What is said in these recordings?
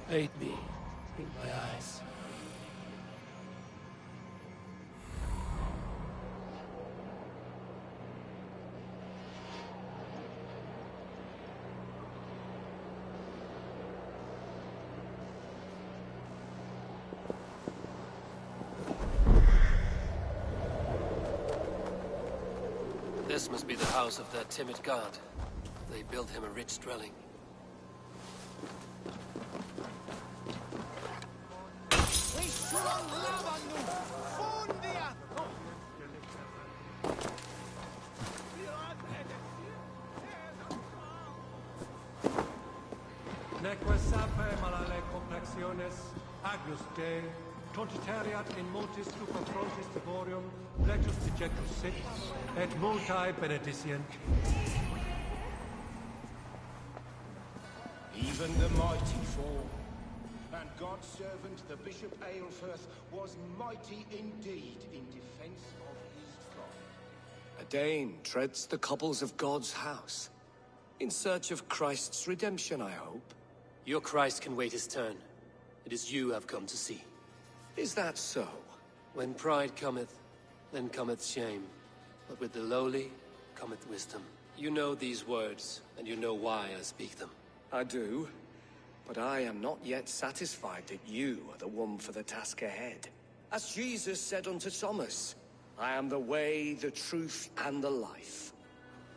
Aid me in my eyes. This must be the house of that timid god. They built him a rich dwelling. Neque sape malale complexiones, agnus Dei, tontitariat in multis tu frontis tiborium, legus dejectus sit, et multae benedicient. Even the mighty fall, and God's servant, the Bishop Aelfirth, was mighty indeed in defense of his flock. A Dane treads the cobbles of God's house, in search of Christ's redemption, I hope. Your Christ can wait his turn. It is you I've come to see. Is that so? When pride cometh, then cometh shame. But with the lowly cometh wisdom. You know these words, and you know why I speak them. I do, but I am not yet satisfied that you are the one for the task ahead. As Jesus said unto Thomas, I am the way, the truth, and the life.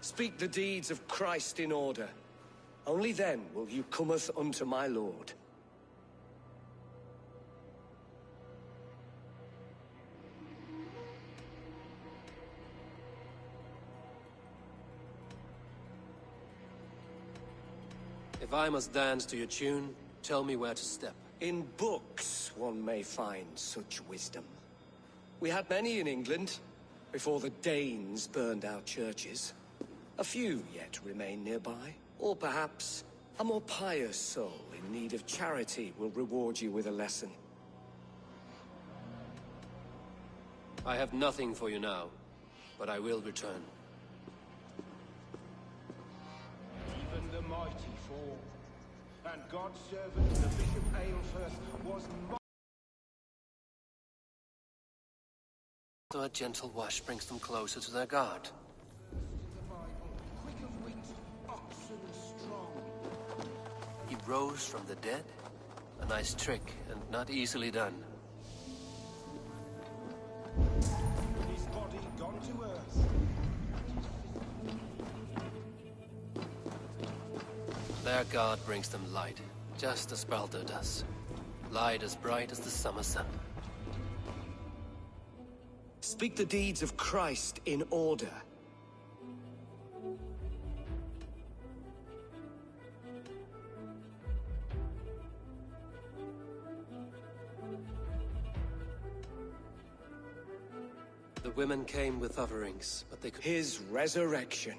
Speak the deeds of Christ in order. Only then will you cometh unto my Lord. If I must dance to your tune, tell me where to step. In books one may find such wisdom. We had many in England, before the Danes burned our churches. A few yet remain nearby. Or perhaps a more pious soul in need of charity will reward you with a lesson. I have nothing for you now, but I will return. Even the mighty fall, and God's servant, the Bishop Aelfirth, was So a gentle wash brings them closer to their God. quick of wit, oxen strong. He rose from the dead? A nice trick, and not easily done. His body gone to earth. Their God brings them light, just as Baldur does. Light as bright as the summer sun. Speak the deeds of Christ in order. The women came with offerings, but they could... His resurrection.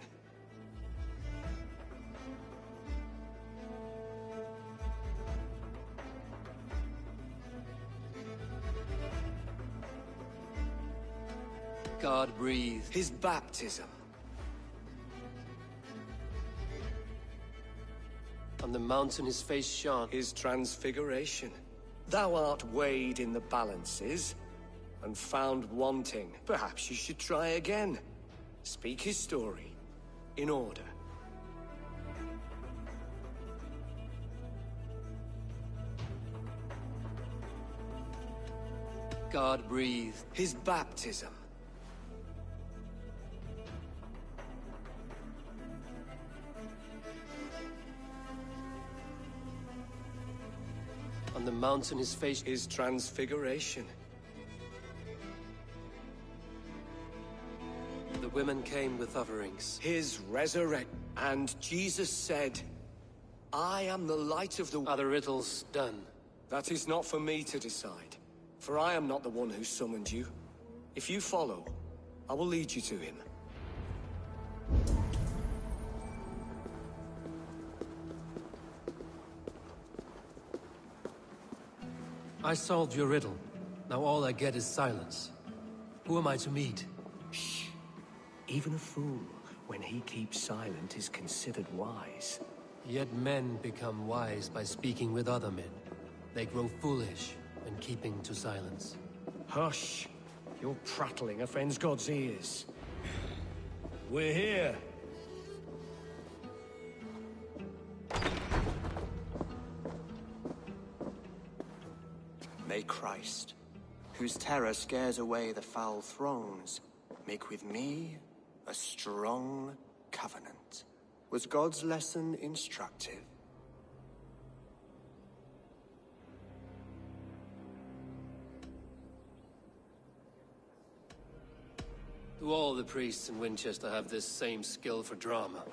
God breathed. His baptism. On the mountain his face shone. His transfiguration. Thou art weighed in the balances, and found wanting. Perhaps you should try again. Speak his story, in order. God breathed. His baptism. On the mountain his face... His transfiguration. The women came with offerings. His resurrection. And Jesus said, I am the light of the... Other riddles done. That is not for me to decide, for I am not the one who summoned you. If you follow, I will lead you to him. I solved your riddle. Now all I get is silence. Who am I to meet? Shh. Even a fool, when he keeps silent, is considered wise. Yet men become wise by speaking with other men. They grow foolish when keeping to silence. Hush! Your prattling offends God's ears. We're here. May Christ, whose terror scares away the foul throngs, make with me a strong covenant. Was God's lesson instructive? Do all the priests in Winchester have this same skill for drama?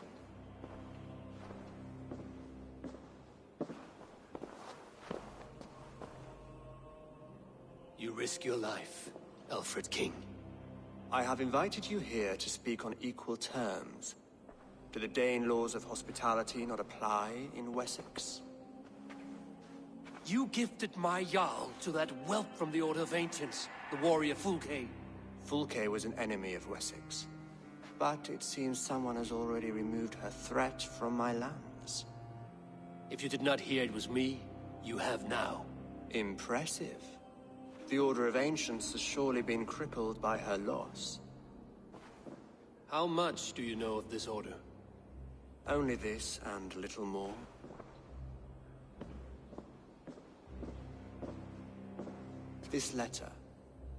You risk your life, Alfred King. I have invited you here to speak on equal terms. Do the Dane laws of hospitality not apply in Wessex? You gifted my Jarl to that whelp from the Order of Ancients, the warrior Fulke. Fulke was an enemy of Wessex. But it seems someone has already removed her threat from my lands. If you did not hear it was me, you have now. Impressive. The Order of Ancients has surely been crippled by her loss. How much do you know of this order? Only this and little more. This letter,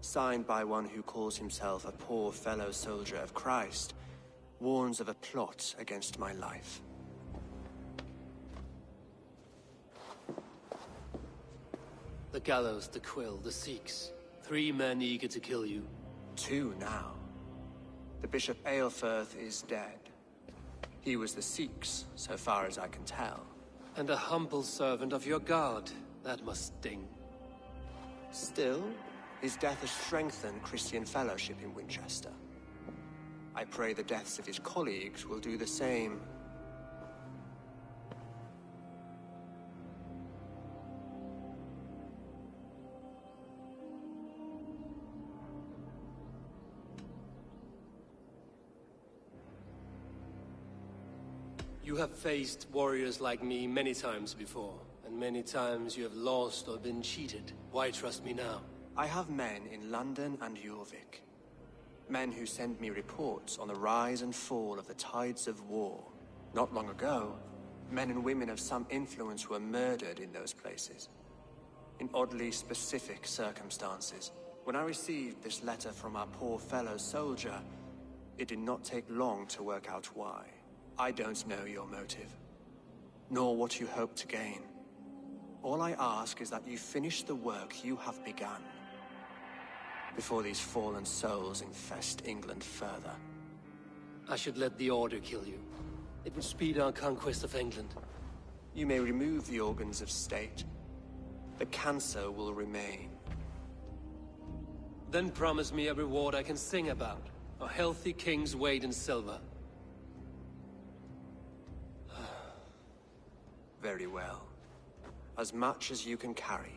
signed by one who calls himself a poor fellow soldier of Christ, warns of a plot against my life. The gallows, the quill, the Sikhs. 3 men eager to kill you. 2 now. The Bishop Aelfirth is dead. He was the Sikhs, so far as I can tell. And a humble servant of your god. That must sting. Still, his death has strengthened Christian fellowship in Winchester. I pray the deaths of his colleagues will do the same. You have faced warriors like me many times before, and many times you have lost or been cheated. Why trust me now? I have men in London and Jorvik. Men who send me reports on the rise and fall of the tides of war. Not long ago, men and women of some influence were murdered in those places. In oddly specific circumstances. When I received this letter from our poor fellow soldier, it did not take long to work out why. I don't know your motive, nor what you hope to gain. All I ask is that you finish the work you have begun, before these fallen souls infest England further. I should let the Order kill you. It would speed our conquest of England. You may remove the organs of state. The cancer will remain. Then promise me a reward I can sing about. A healthy king's weight in silver. Very well. As much as you can carry.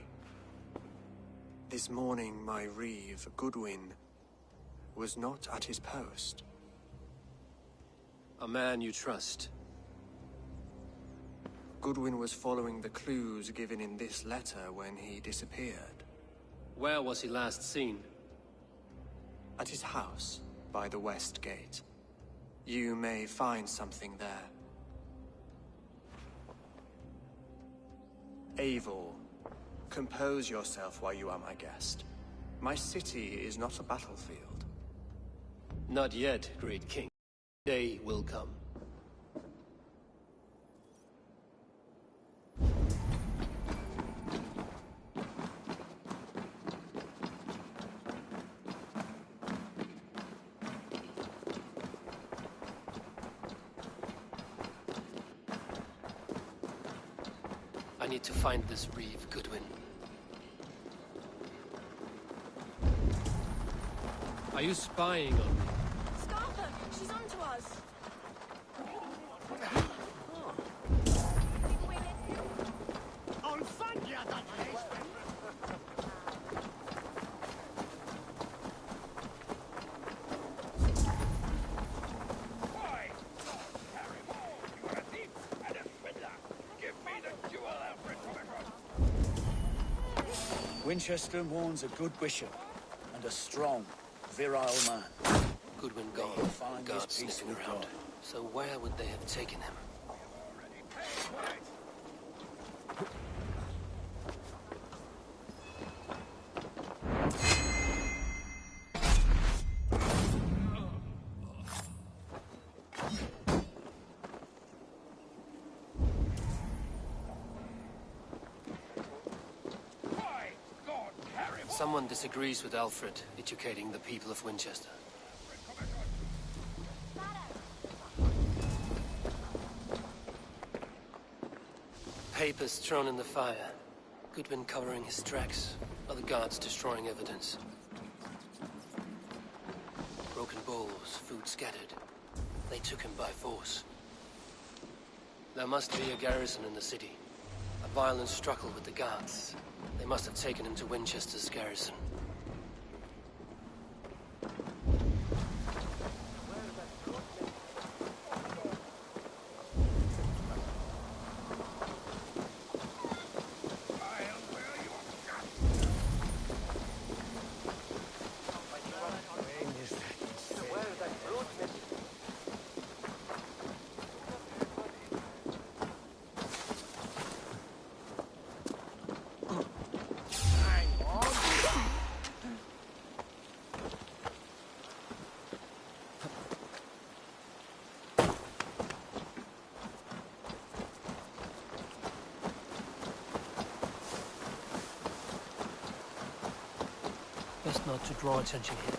This morning, my reeve, Goodwin, was not at his post. A man you trust. Goodwin was following the clues given in this letter when he disappeared. Where was he last seen? At his house, by the West Gate. You may find something there. Eivor, compose yourself while you are my guest. My city is not a battlefield. Not yet, great king. Day will come. I need to find this reeve, Goodwin. Are you spying on me? Stop her! She's on to us! Winchester mourns a good bishop and a strong, virile man. Goodwin May gone, he find and his guards peace sniffing with around. God. So where would they have taken him? Someone disagrees with Alfred educating the people of Winchester. Papers thrown in the fire. Goodwin covering his tracks. Other guards destroying evidence. Broken bowls, food scattered. They took him by force. There must be a garrison in the city. A violent struggle with the guards. They must have taken him to Winchester's garrison. Best not to draw attention here.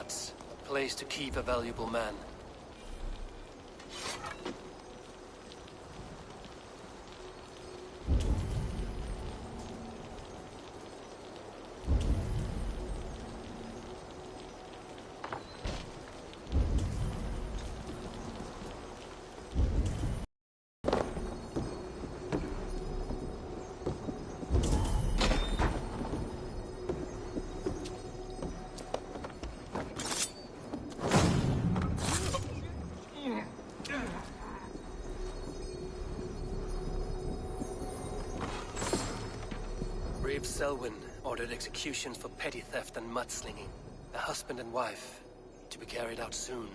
guards. A place to keep a valuable man. Selwyn ordered executions for petty theft and mudslinging. A husband and wife, to be carried out soon.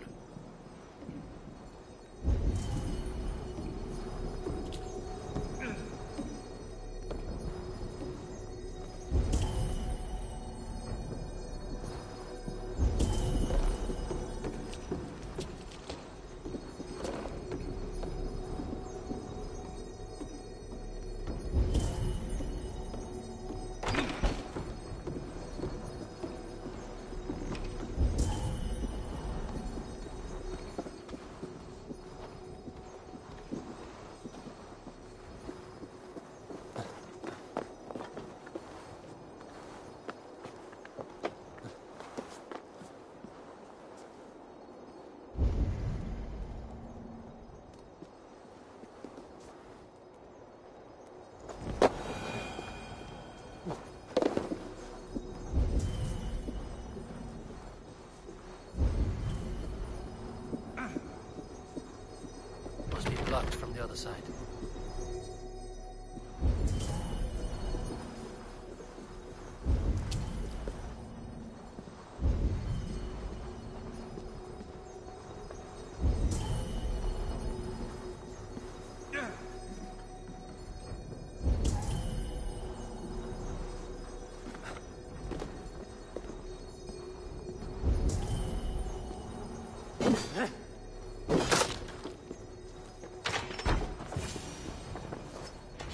Blocked from the other side.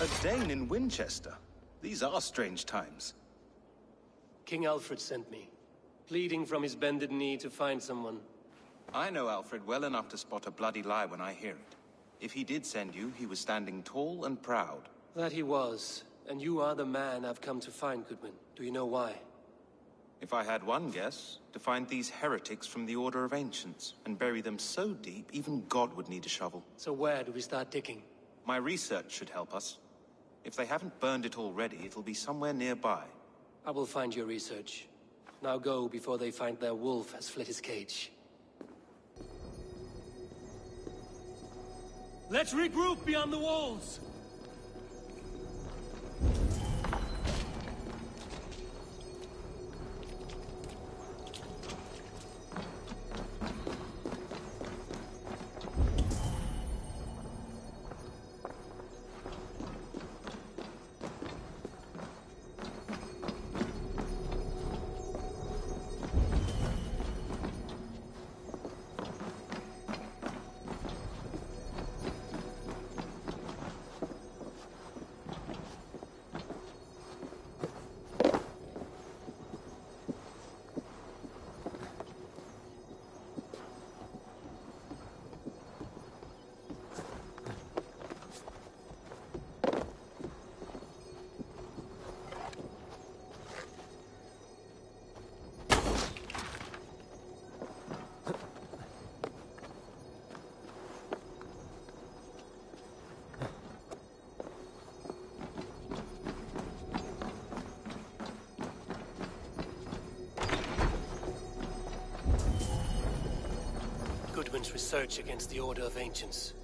A Dane in Winchester. These are strange times. King Alfred sent me, pleading from his bended knee to find someone. I know Alfred well enough to spot a bloody lie when I hear it. If he did send you, he was standing tall and proud. That he was, and you are the man I've come to find, Goodwin. Do you know why? If I had one guess, to find these heretics from the Order of Ancients, and bury them so deep, even God would need a shovel. So where do we start digging? My research should help us. If they haven't burned it already, it'll be somewhere nearby. I will find your research. Now go before they find their wolf has fled his cage. Let's regroup beyond the walls! Goodwin's research against the Order of Ancients.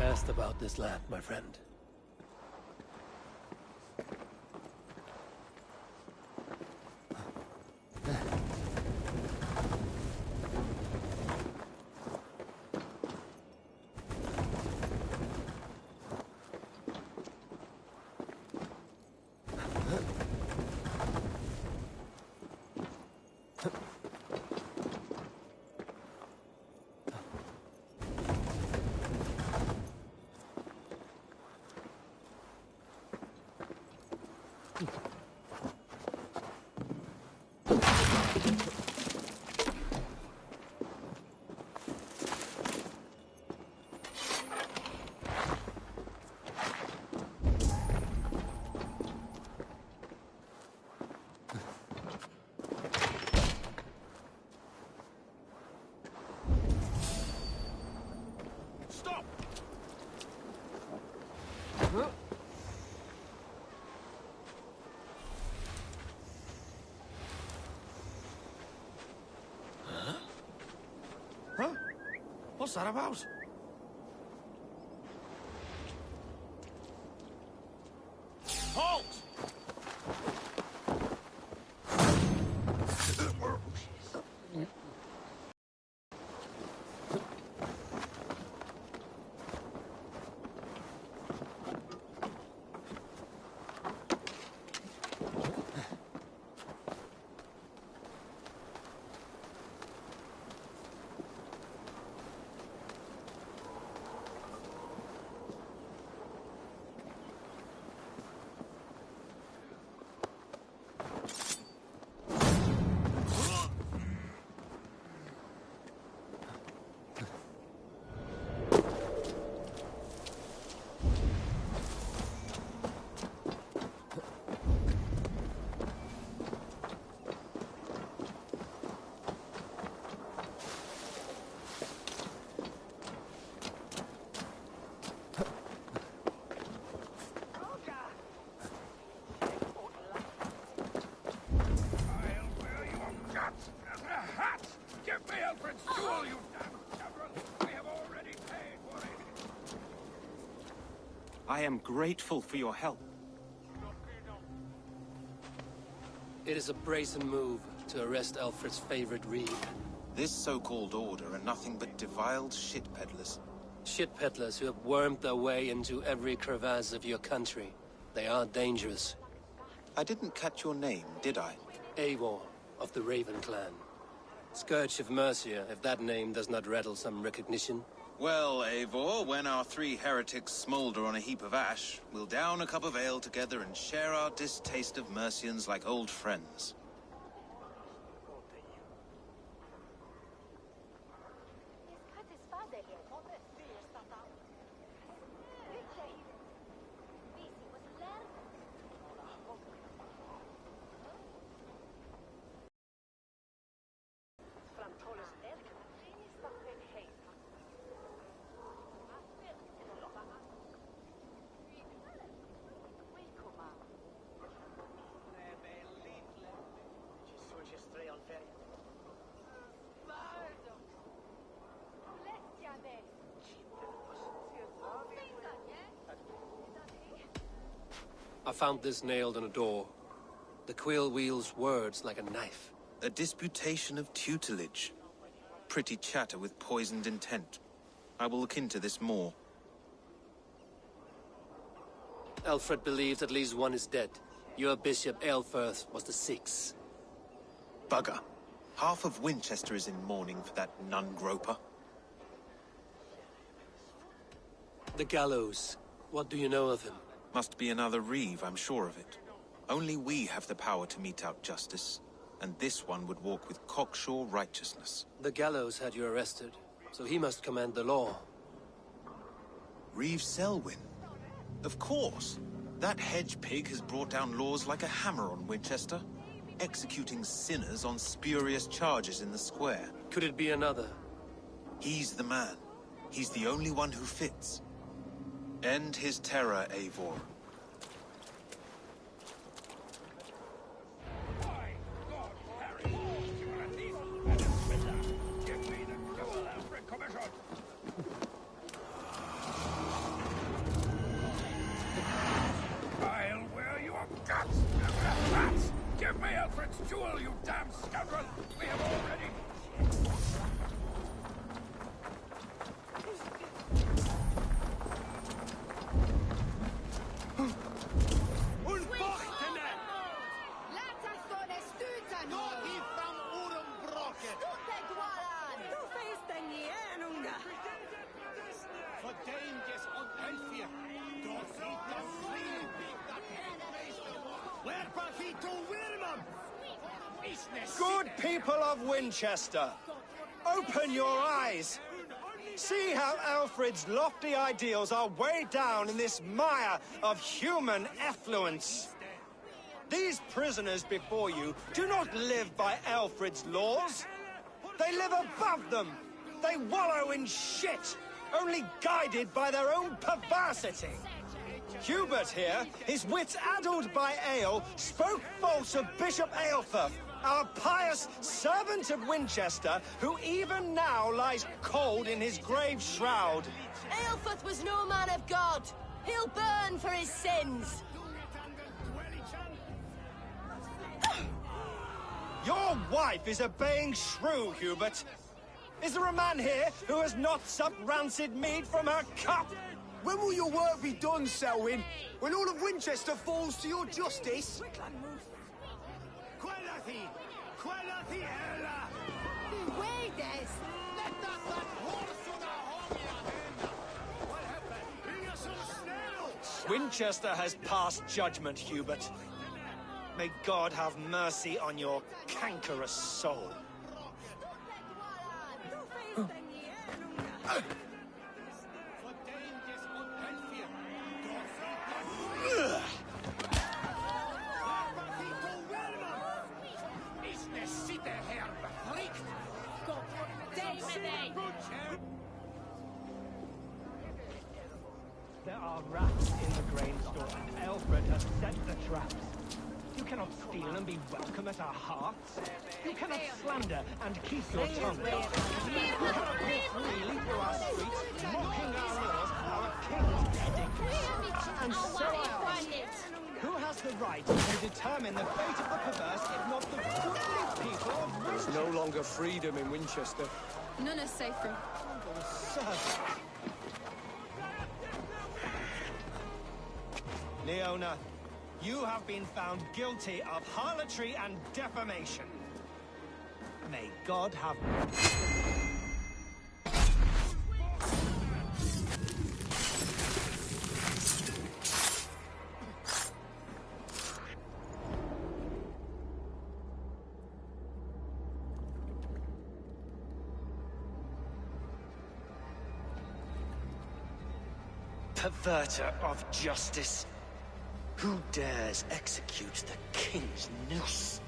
Asked about this land, my friend. Stop! Huh? What's that about? Halt! I am grateful for your help. It is a brazen move to arrest Alfred's favorite reed. This so-called order are nothing but defiled shit peddlers. Shit peddlers who have wormed their way into every crevasse of your country. They are dangerous. I didn't catch your name, did I? Eivor, of the Raven clan. Scourge of Mercia, if that name does not rattle some recognition. Well, Eivor, when our three heretics smolder on a heap of ash, we'll down a cup of ale together and share our distaste of Mercians like old friends. I found this nailed on a door. The quill wields words like a knife. A disputation of tutelage. Pretty chatter with poisoned intent. I will look into this more. Alfred believes at least one is dead. Your Bishop Aelfirth was the sixth. Bugger. Half of Winchester is in mourning for that nun-groper. The gallows. What do you know of him? Must be another Reeve, I'm sure of it. Only we have the power to mete out justice, and this one would walk with cocksure righteousness. The gallows had you arrested, so he must command the law. Reeve Selwyn? Of course! That hedge pig has brought down laws like a hammer on Winchester, executing sinners on spurious charges in the square. Could it be another? He's the man. He's the only one who fits. End his terror, Eivor. I'll wear your guts, rats! Give me Alfred's jewel, you damn scoundrel! We have already... Good people of Winchester, open your eyes. See how Alfred's lofty ideals are weighed down in this mire of human effluence. These prisoners before you do not live by Alfred's laws. They live above them. They wallow in shit, only guided by their own perversity. Hubert here, his wits addled by ale, spoke false of Bishop Aelfirth, our pious servant of Winchester, who even now lies cold in his grave shroud. Aelfirth was no man of God. He'll burn for his sins. Your wife is obeying shrew, Hubert. Is there a man here who has not supped rancid mead from her cup? When will your work be done, Selwyn? When all of Winchester falls to your justice? Winchester has passed judgment, Hubert. May God have mercy on your cankerous soul. There are rats in the grain store, and Alfred has set the traps. You cannot steal and be welcome at our hearts. You cannot slander and keep your tongue. You cannot walk freely through our streets, mocking our laws, our king's edicts. And so I ask, who has the right to determine the fate of the perverse, if not the goodly people of Winchester? There's no longer freedom in Winchester. None is safer. Leona, you have been found guilty of harlotry and defamation. May God have... Perverter of justice. Who dares execute the king's noose?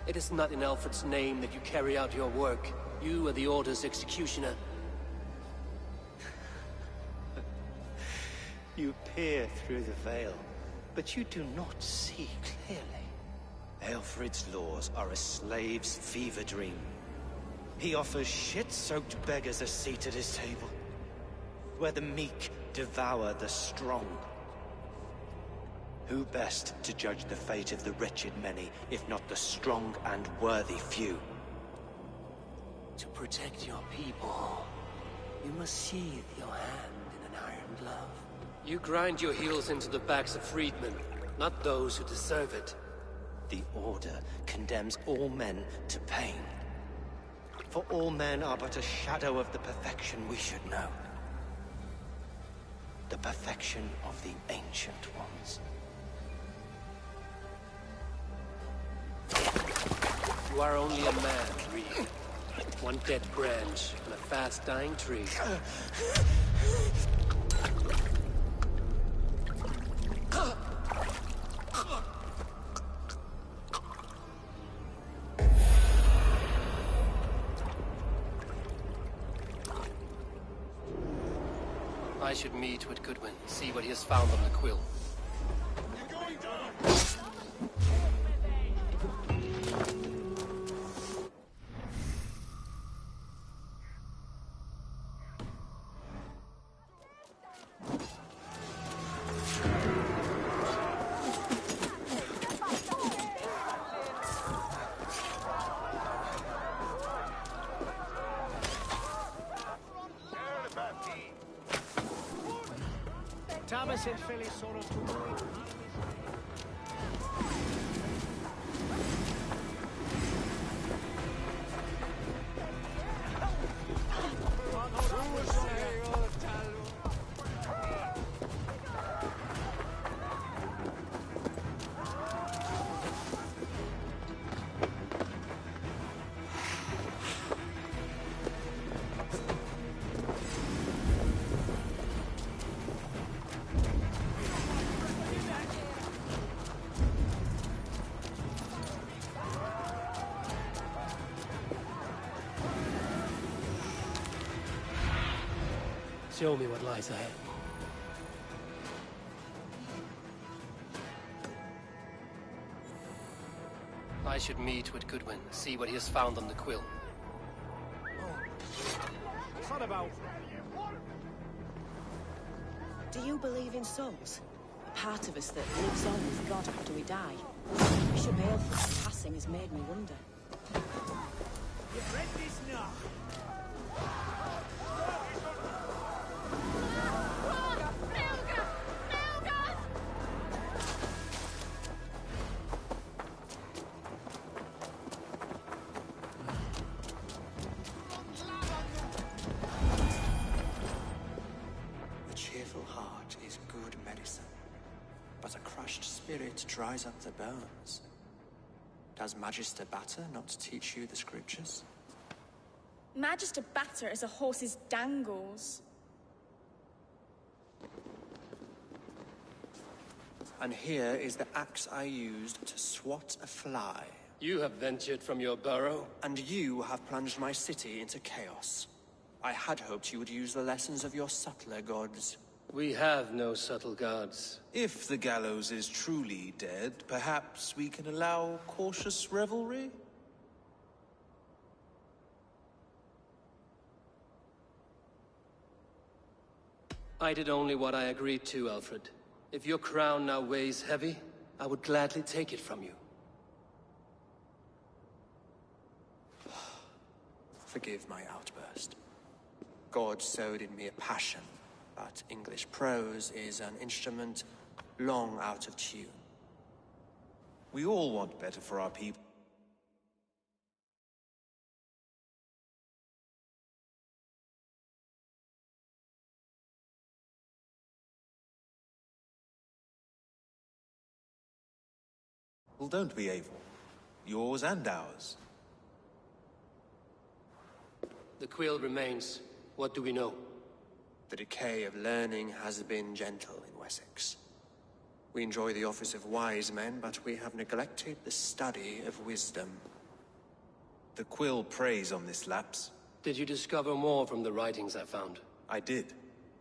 It is not in Alfred's name that you carry out your work. You are the Order's executioner. You peer through the veil, but you do not see clearly. Alfred's laws are a slave's fever dream. He offers shit-soaked beggars a seat at his table, where the meek devour the strong. Who best to judge the fate of the wretched many, if not the strong and worthy few? To protect your people, you must sheathe your hand in an iron glove. You grind your heels into the backs of freedmen, not those who deserve it. The Order condemns all men to pain. For all men are but a shadow of the perfection we should know. The perfection of the Ancient Ones. You are only a man, Reed. One dead branch on a fast-dying tree. I should meet with Goodwin, see what he has found on the quill. Thomas and Philly sort of Show me what lies ahead. I should meet with Goodwin, see what he has found on the quill. It's not about... Do you believe in souls? A part of us that lives on with God after we die? Bishop Aelfred's passing has made me wonder. You've read this now. Spirit dries up the bones. Does Magister Batter not teach you the scriptures? Magister Batter is a horse's dangles. And here is the axe I used to swat a fly. You have ventured from your burrow? And you have plunged my city into chaos. I had hoped you would use the lessons of your subtler gods. We have no subtle gods. If the gallows is truly dead, perhaps we can allow cautious revelry? I did only what I agreed to, Alfred. If your crown now weighs heavy, I would gladly take it from you. Forgive my outburst. God sowed in me a passion. But English prose is an instrument long out of tune. We all want better for our people. Well, don't be Eivor. Yours and ours. The quill remains. What do we know? The decay of learning has been gentle in Wessex. We enjoy the office of wise men, but we have neglected the study of wisdom. The quill preys on this lapse. Did you discover more from the writings I found? I did.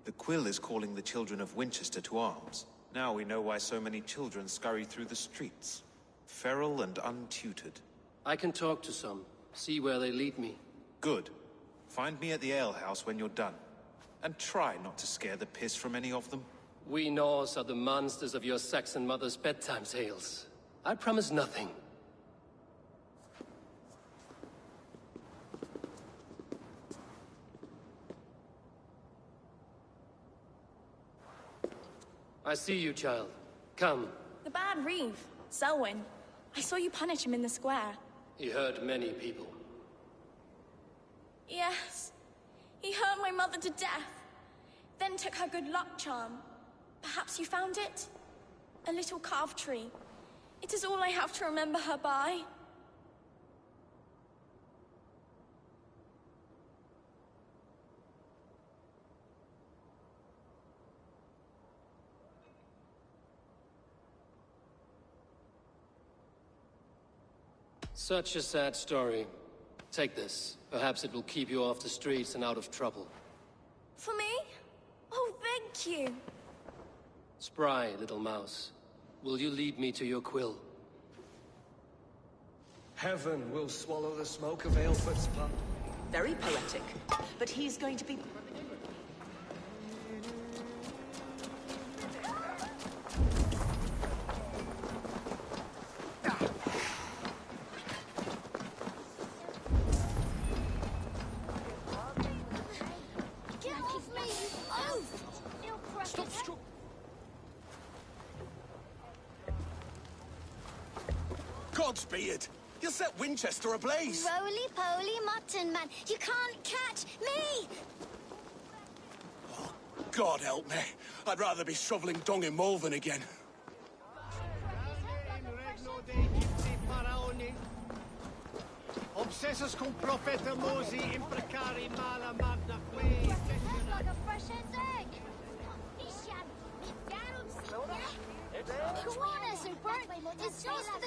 The quill is calling the children of Winchester to arms. Now we know why so many children scurry through the streets. Feral and untutored. I can talk to some, see where they lead me. Good. Find me at the alehouse when you're done. And try not to scare the piss from any of them. We Norse are the monsters of your Saxon mother's bedtime tales. I promise nothing. I see you, child. Come. The bad Reeve, Selwyn. I saw you punish him in the square. He hurt many people. Yes. He hurt my mother to death. Then took her good luck charm. Perhaps you found it? A little carved tree. It is all I have to remember her by. Such a sad story. Take this. Perhaps it will keep you off the streets and out of trouble. For me? Oh, thank you. Spry, little mouse. Will you lead me to your quill? Heaven will swallow the smoke of Aelfred's path. Very poetic. But he's going to be... Get off me, you oaf! Stop! Godspeed! You set Winchester ablaze! Roly-poly mutton man, you can't catch me! God help me. I'd rather be shoveling dung in Malvern again. Obsessus cum profeta Mosi imprecari mala magna que. That's like a fresh hen's egg! Come on, Super! It's just for the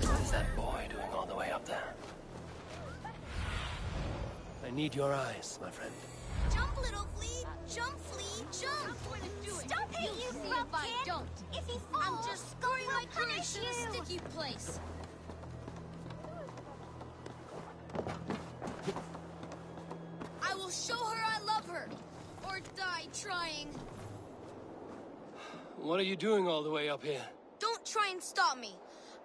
What is that boy doing all the way up there? I need your eyes, my friend. Jump, little flea! Jump, flea! Jump! Stop it, you frumpkin! If he falls, I'm just scoring my punish in a sticky place. I will show her I love her, or die trying. What are you doing all the way up here? Don't try and stop me.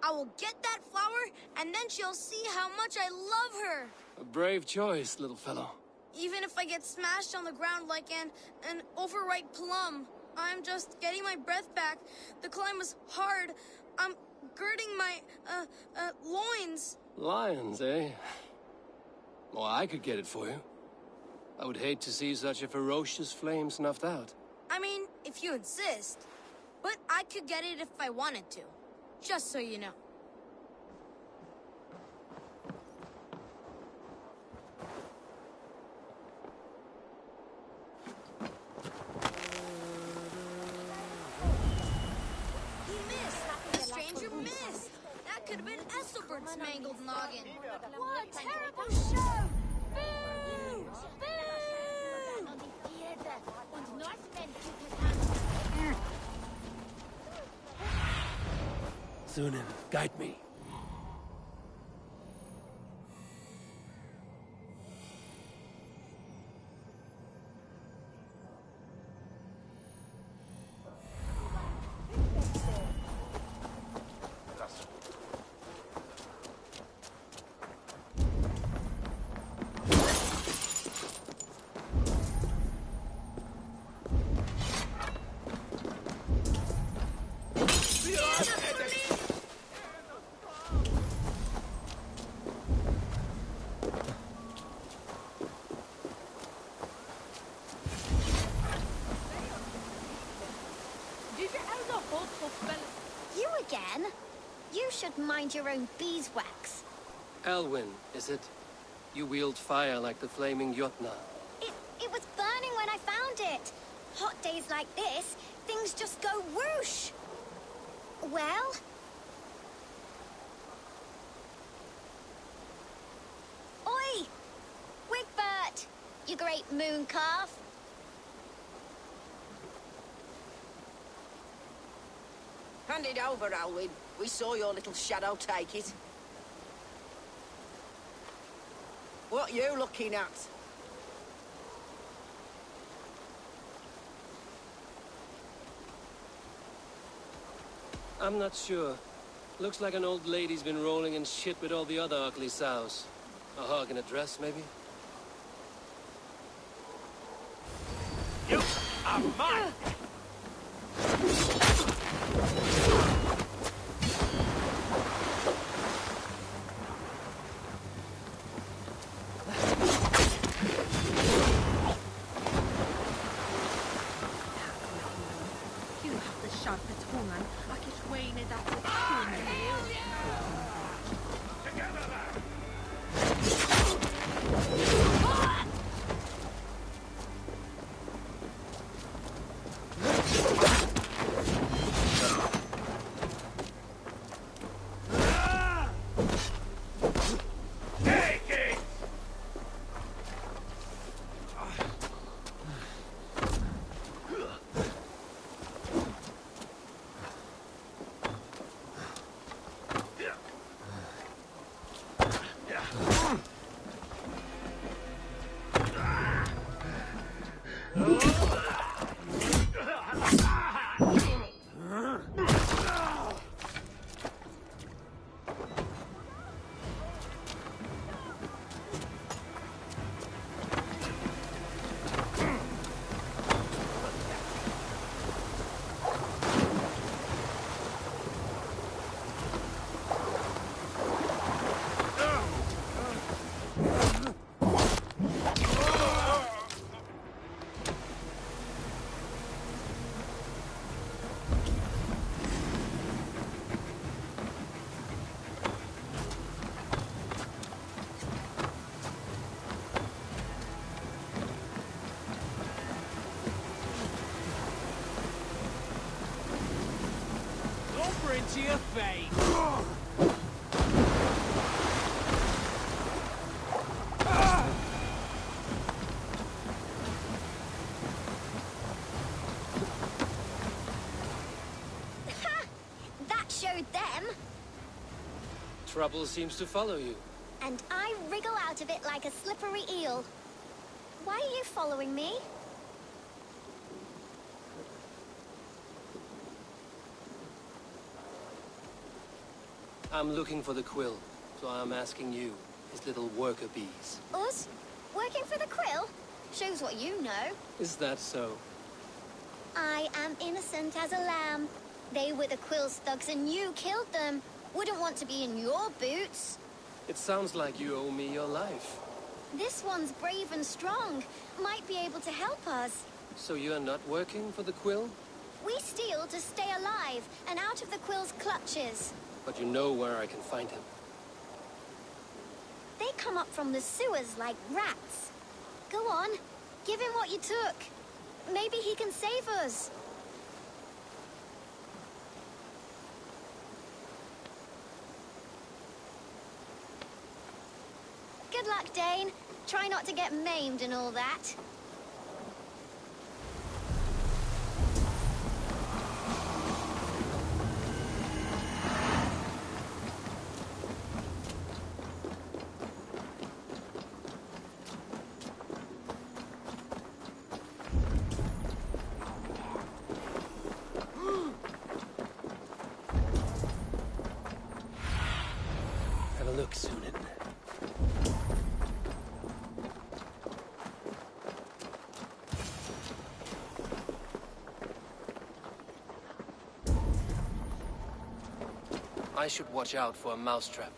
I will get that flower, and then she'll see how much I love her. A brave choice, little fellow. Even if I get smashed on the ground like an overripe plum, I'm just getting my breath back. The climb was hard. I'm girding my, loins. Lions, eh? Well, I could get it for you. I would hate to see such a ferocious flame snuffed out. I mean, if you insist. But I could get it if I wanted to. Just so you know. He missed! The stranger missed! That could have been Esselbert's mangled noggin. What a terrible show! Boo! Boo! Sunan, guide me. You again? You should mind your own beeswax. Elwyn, is it? You wield fire like the flaming Jotna. It was burning when I found it. Hot days like this, things just go whoosh. Well? Oi! Wigbert! You great moon calf. Hand it over, Alwyn. We saw your little shadow take it. What you looking at? I'm not sure. Looks like an old lady's been rolling in shit with all the other ugly sows. A hog in a dress, maybe? You are mine! You have the sharpest woman to your fate. That showed them. Trouble seems to follow you. And I wriggle out of it like a slippery eel. Why are you following me? I'm looking for the quill, so I'm asking you, his little worker bees. Us? Working for the quill? Shows what you know. Is that so? I am innocent as a lamb. They were the quill's thugs and you killed them. Wouldn't want to be in your boots. It sounds like you owe me your life. This one's brave and strong. Might be able to help us. So you're not working for the quill? We steal to stay alive and out of the quill's clutches. But you know where I can find him. They come up from the sewers like rats. Go on, give him what you took. Maybe he can save us. Good luck, Dane. Try not to get maimed and all that. Have a look, Sunan. I should watch out for a mousetrap.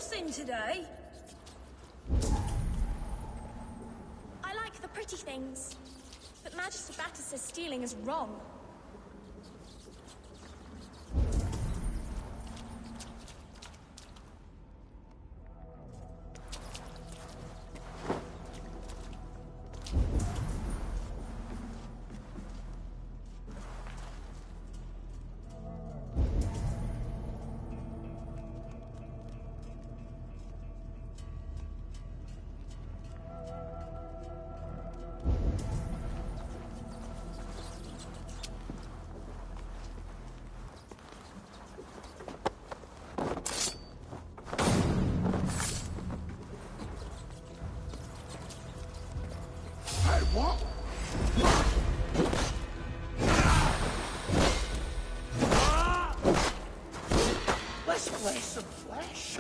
sin today? I like the pretty things, but Magister Batter says stealing is wrong. Let's play some flesh.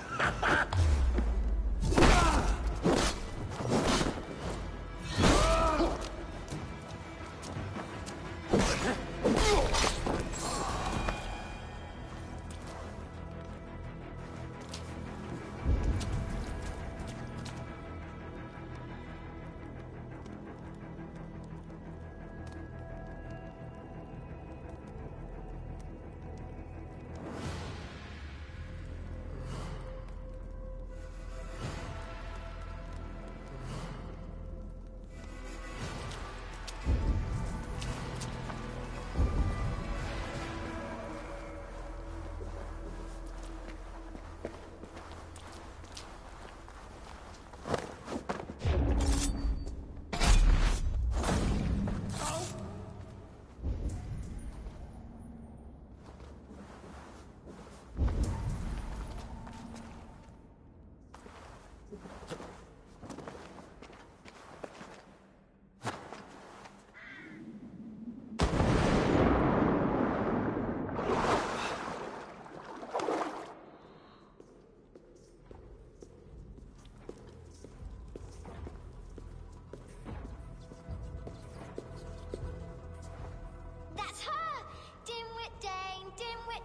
That's her! Dimwit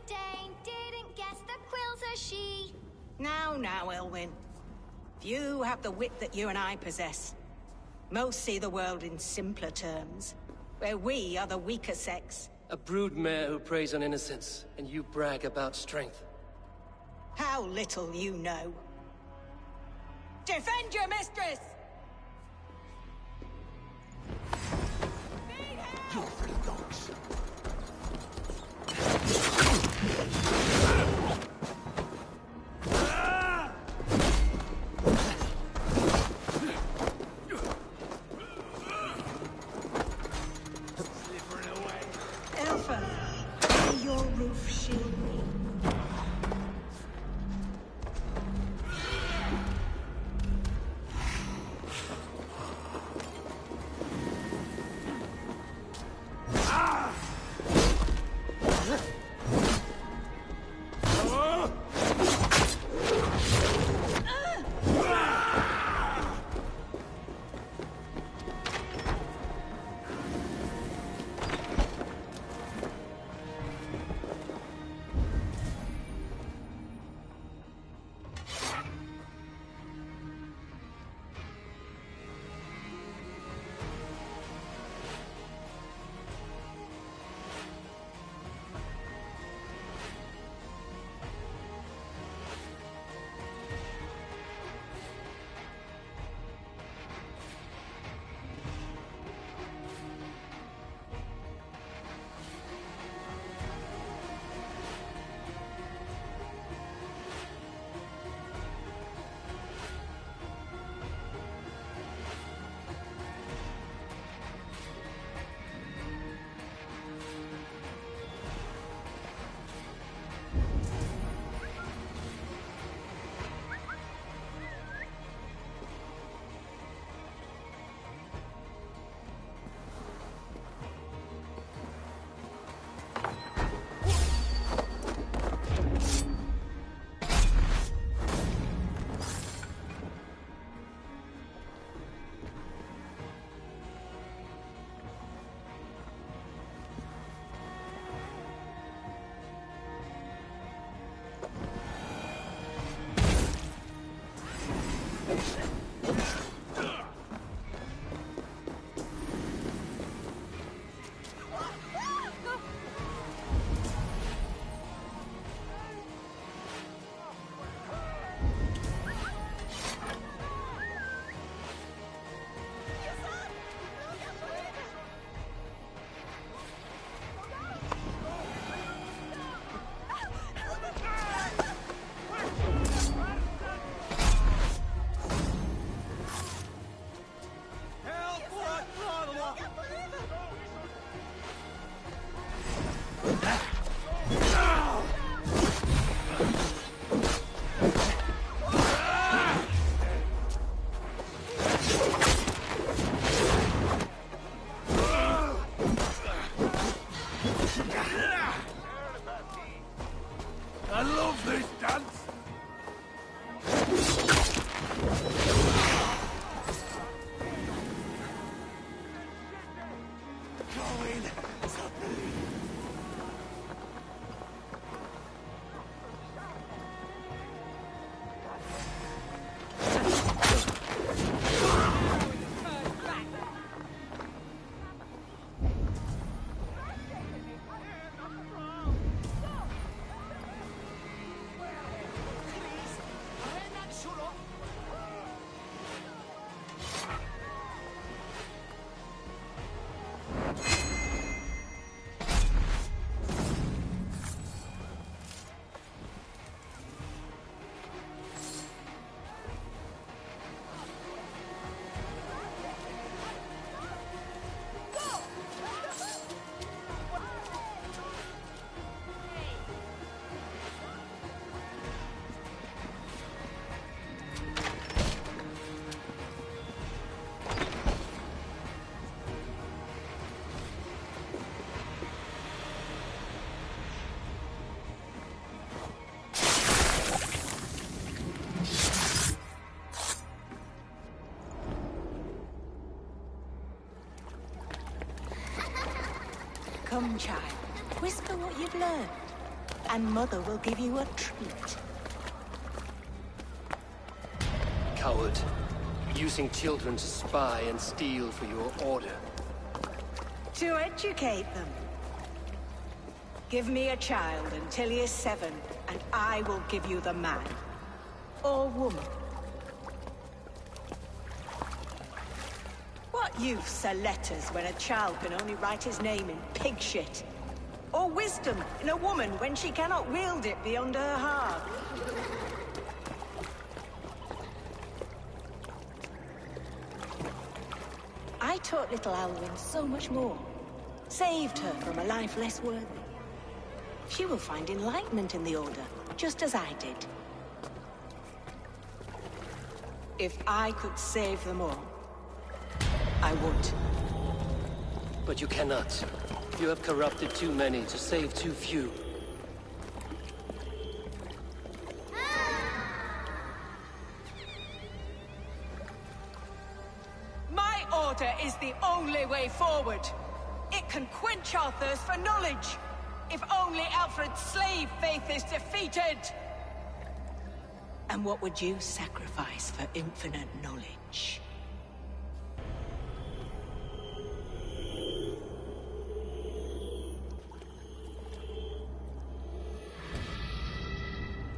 Dane, didn't guess the quill's a she. Now, Elwyn. Few have the wit that you and I possess. Most see the world in simpler terms, where we are the weaker sex. A broodmare who preys on innocence, and you brag about strength. How little you know. Defend your mistress! You three dogs. Elfa, may your roof shield me. Come, child. Whisper what you've learned, and Mother will give you a treat. Coward. Using children to spy and steal for your order. To educate them. Give me a child until he is 7, and I will give you the man. Or woman. What use are letters when a child can only write his name in pig shit? Or wisdom in a woman when she cannot wield it beyond her heart? I taught little Alwyn so much more. Saved her from a life less worthy. She will find enlightenment in the Order, just as I did. If I could save them all, I would. But you cannot. You have corrupted too many to save too few. My order is the only way forward. It can quench our thirst for knowledge. If only Alfred's slave faith is defeated! And what would you sacrifice for infinite knowledge?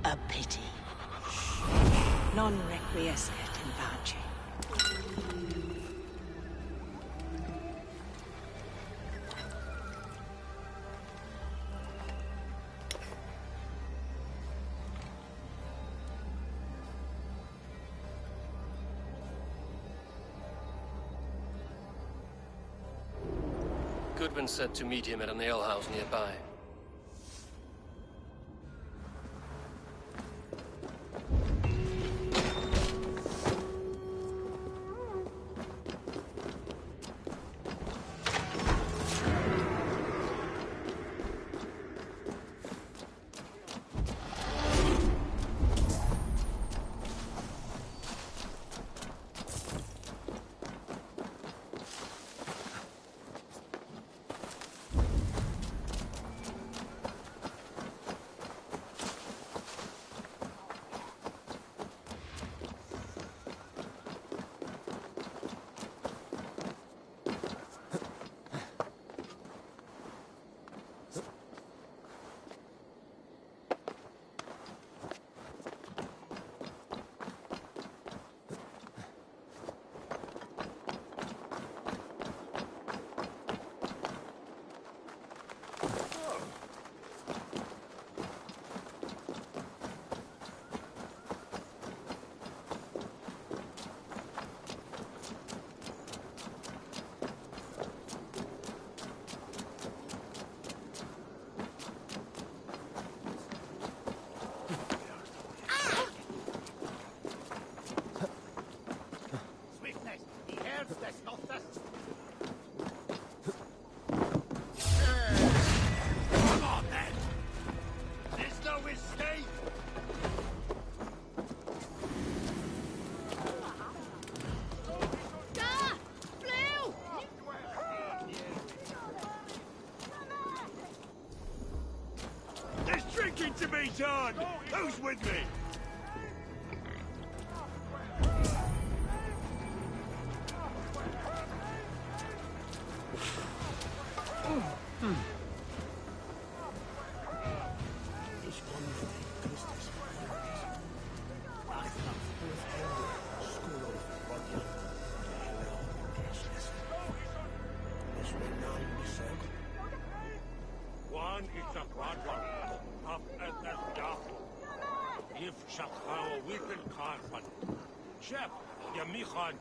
A pity. Non requiescat in pace. Goodwin said to meet him at an alehouse nearby. To be done! Who's with me? Chef, Yamichan.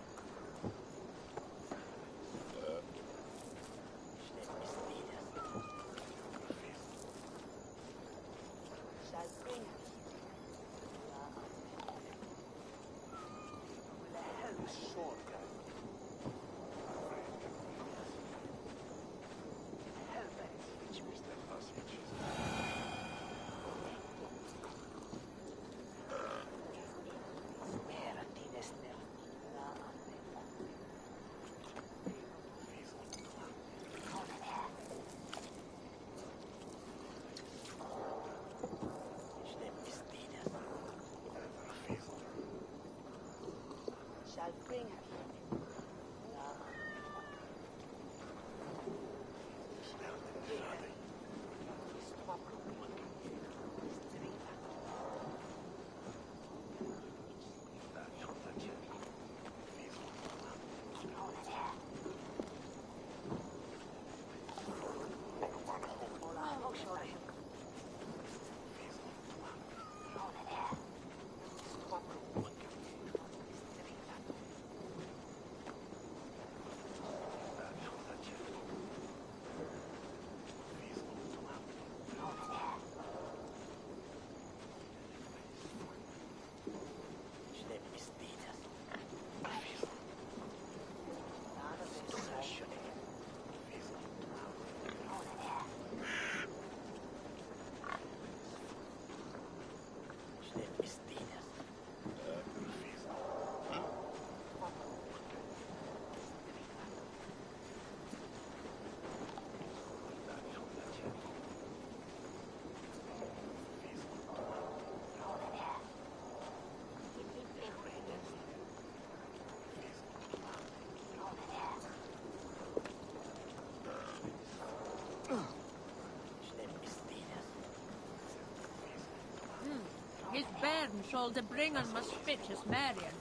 Sol de Bringen must fit his Marion.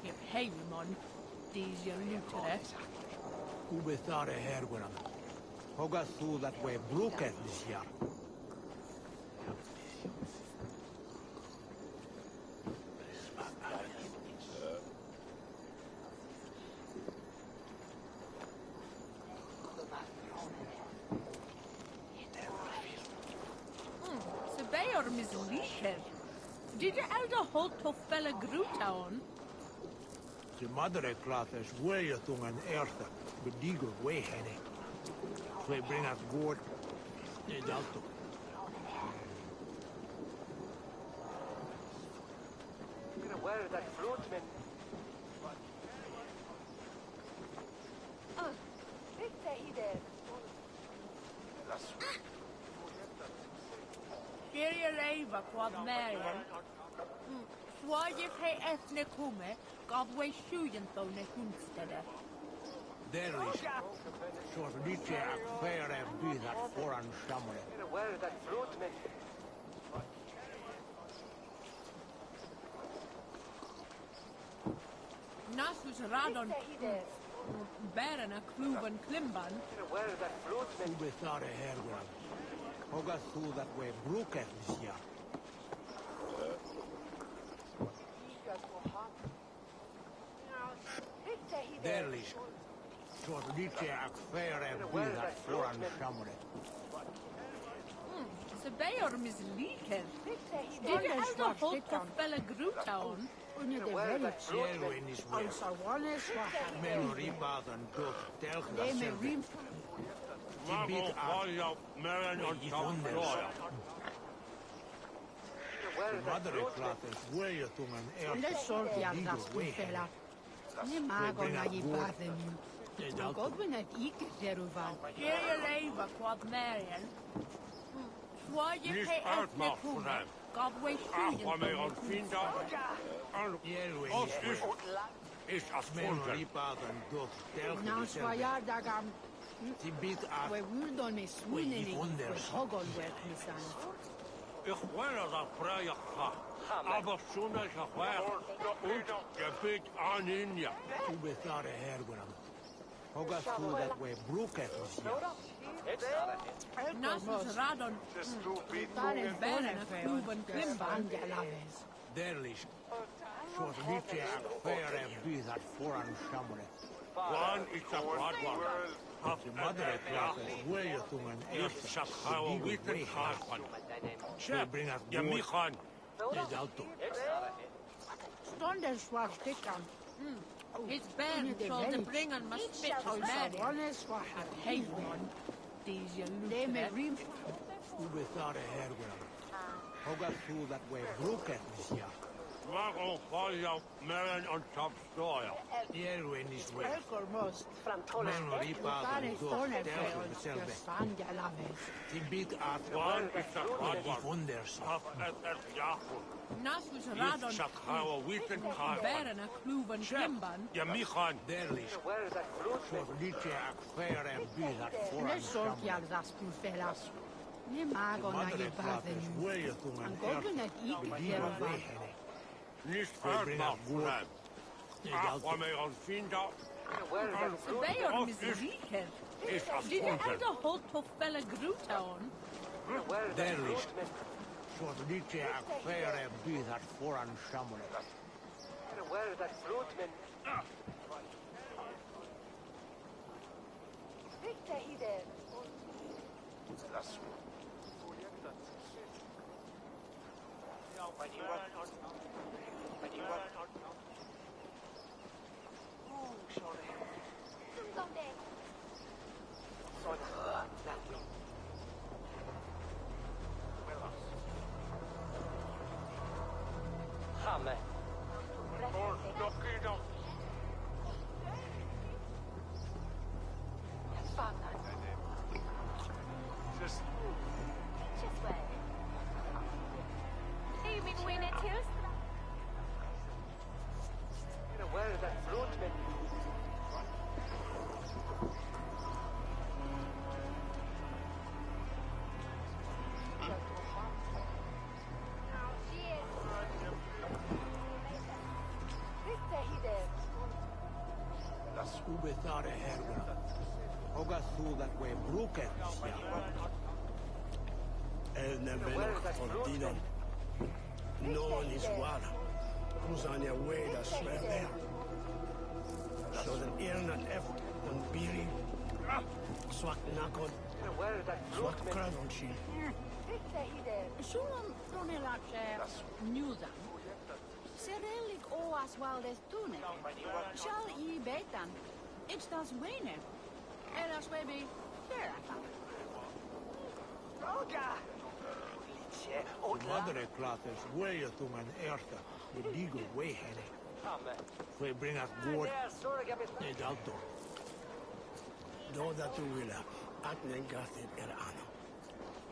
If Haymon, these your lutere. Who be thought a hair with him? Hoga through that way brooketh this year. Did you elder hold to fella Grutown? The mother cloth is way a tongue and earth, but digger way henny. So bring us good. It's out to. Where is that fruitman? Oh, he there. Syria Leva quad Marion. Swaje pay ethne kume, godway shuyen thone hunstede. There is. So Nietzsche a fair and be that foreign shammer. Where is that fruitman? Nasus Radon. Baron a Kluven Klimban. Where is that fruitman? Who be thought a hair with Hoga through that way brooketh this year. There is. So Nietzsche a fair and be that foreign shammer. The Bayor is leaking. Did you elder hold to fella Grutown? Cielo in his way. Memory bath and dog tell They may ream. Beat up. Marin on top soil. The mother cloth is way a tongue and earth. Let's sort the other fella. Nie mago na je bathing. Godwin at Ike Zeruvan. Syria Leva quad Marion. Swaje pay ethne kume. Godway shuyen on Finda. Os is as Memory bath and dog tell Now Swayardagam. Die beat up. We would on a swooning with Hogol work, Miss Anne. Ich will das Freie aber schon als ich war und Gebet an ihn ja. Who be thought a hair with him? Hoga through that way brooketh this year. Nasus Radon. Baron Baron a Kluven Klimban. There is. So Nietzsche a fair and be that foreign shammer. One is a bad one. The mother cloth is way a tongue and earth. Ich sag hau witten Harpan. Chef, bring us Ja mich an. It's out to. Stonder schwach dickern. His band so the Bringen must fit his Marion. Hey one. These your lutere. Who be thought a hair with him? Hoga through that way brooketh this year. Waarom val je Marin on top soil? Yellow in his way. Elkormost. Memory bath and dog tell himself. Die beat up. One is a bad one. Wonders. Nasus Ich Radon. sag hau witten Harpan. Baron a Kluven Klimban. Ja mich an. There is. So Nietzsche a fair and be that foreign Let's sort the shammer. other fellas. Nie mago na je bathing. Way a tongue and Godwin at Ike Zeruvan. Nicht vermacht. Ach, waar mij aan Finda. The Bayor is leaking. Did you elder hold to fella Grutown? There is. So Nietzsche a fair and be that foreign shammer. Where is that fruitman? He there. ubethare hergra. Oga thu that way bruket. El neveno fortidon. No one is one. Who's on your way to swear there? So the Irnat F on Biri. Swak Nakon. Swak Kradonchi. Suon tonelace newsan. Serellik oas valdes tunek. Shall I betan? It's das wene. Eras webi terata. Madre klates weetungan erta. De digo weehene. We bring us good. Need outdoor. Do that to willa. Atnen gathid ano.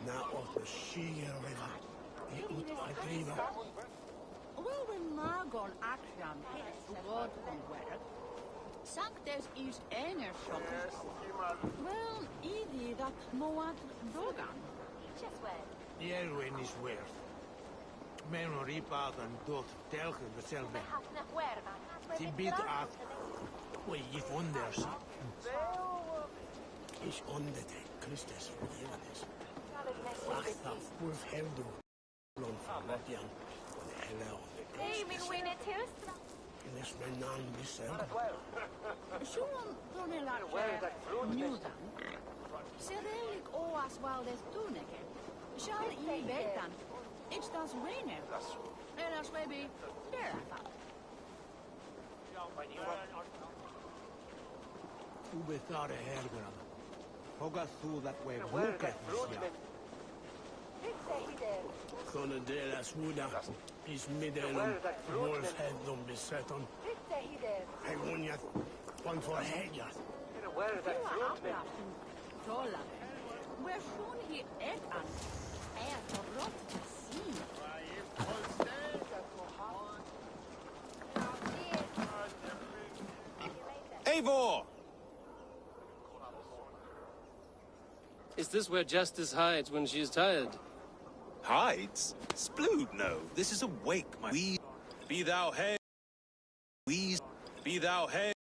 Na of the Siger River. I ut adriva. Wel, we magon action hits God conwerk. Sanctes is ener shoppers. Wel, idi dat moat dogan. Jerwin is worth. Men ripa dan dot telgen dezelfde. Die biedt uit. We je wonders. Is onder de Christus vergevenis. Wacht af, wolf heldo. Blond van Latjan. Van Helle. En is mijn naam dezelfde. Suon tonelace newsan. Serellik oas valdes tuneke. Shall I betan? It's das wene. Eras webi terata. Ubethare hergra. Hoga thu that way bruket. Konne deras woeda is middelum wolf hedum beseton. Hij won je van voor hedjas. Tola. Where shoon he et an? To rot to see. Eivor! Is this where Justice hides when she is tired? Hides? Splood, no. This is a wake, my... We... Be thou hail... We... Be thou hail...